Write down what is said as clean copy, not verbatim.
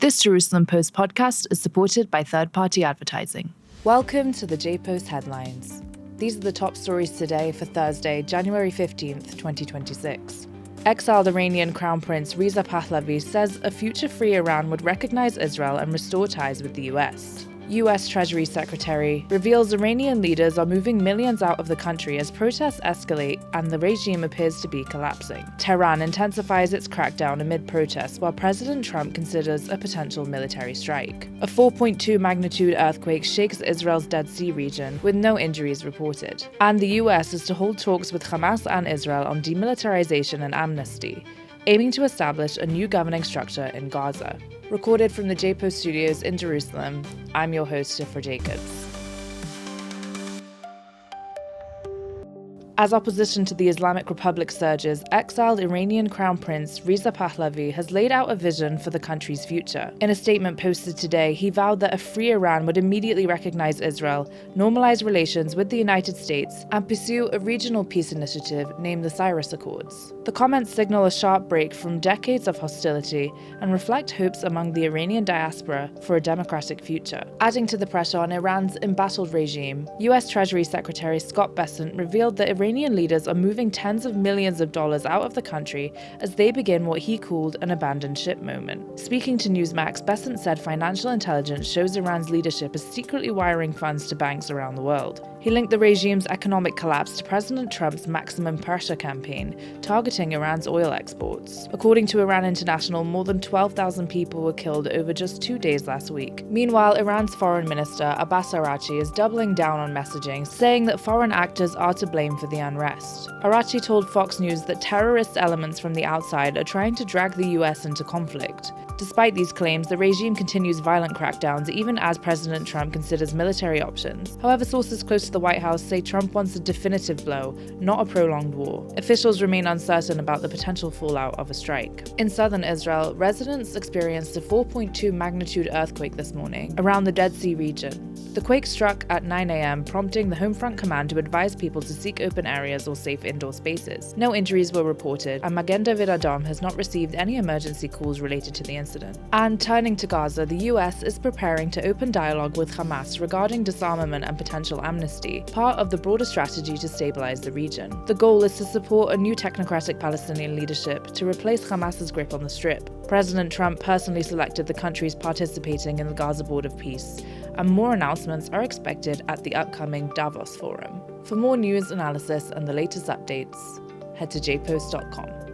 This Jerusalem Post podcast is supported by third-party advertising. Welcome to the JPost Headlines. These are the top stories today for Thursday, January 15th, 2026. Exiled Iranian Crown Prince Reza Pahlavi says a future-free Iran would recognize Israel and restore ties with the US. US Treasury Secretary reveals Iranian leaders are moving millions out of the country as protests escalate and the regime appears to be collapsing. Tehran intensifies its crackdown amid protests while President Trump considers a potential military strike. A 4.2 magnitude earthquake shakes Israel's Dead Sea region, with no injuries reported. And the US is to hold talks with Hamas and Israel on demilitarization and amnesty, aiming to establish a new governing structure in Gaza. Recorded from the JPost studios in Jerusalem, I'm your host, Shifra Jacobs. As opposition to the Islamic Republic surges, exiled Iranian Crown Prince Reza Pahlavi has laid out a vision for the country's future. In a statement posted today, he vowed that a free Iran would immediately recognize Israel, normalize relations with the United States, and pursue a regional peace initiative named the Cyrus Accords. The comments signal a sharp break from decades of hostility and reflect hopes among the Iranian diaspora for a democratic future. Adding to the pressure on Iran's embattled regime, US Treasury Secretary Scott Bessent revealed that Iranian leaders are moving tens of millions of dollars out of the country as they begin what he called an abandoned ship moment. Speaking to Newsmax, Bessent said financial intelligence shows Iran's leadership is secretly wiring funds to banks around the world. He linked the regime's economic collapse to President Trump's maximum pressure campaign, targeting Iran's oil exports. According to Iran International, more than 12,000 people were killed over just 2 days last week. Meanwhile, Iran's foreign minister, Abbas Araghchi, is doubling down on messaging, saying that foreign actors are to blame for the unrest. Araghchi told Fox News that terrorist elements from the outside are trying to drag the US into conflict. Despite these claims, the regime continues violent crackdowns even as President Trump considers military options. However, sources close to the White House say Trump wants a definitive blow, not a prolonged war. Officials remain uncertain about the potential fallout of a strike. In southern Israel, residents experienced a 4.2 magnitude earthquake this morning around the Dead Sea region. The quake struck at 9 a.m., prompting the Homefront Command to advise people to seek open areas or safe indoor spaces. No injuries were reported, and Magen David Adom has not received any emergency calls related to the incident. And turning to Gaza, the US is preparing to open dialogue with Hamas regarding disarmament and potential amnesty, part of the broader strategy to stabilize the region. The goal is to support a new technocratic Palestinian leadership to replace Hamas's grip on the Strip. President Trump personally selected the countries participating in the Gaza Board of Peace, and more announcements are expected at the upcoming Davos Forum. For more news, analysis, and the latest updates, head to jpost.com.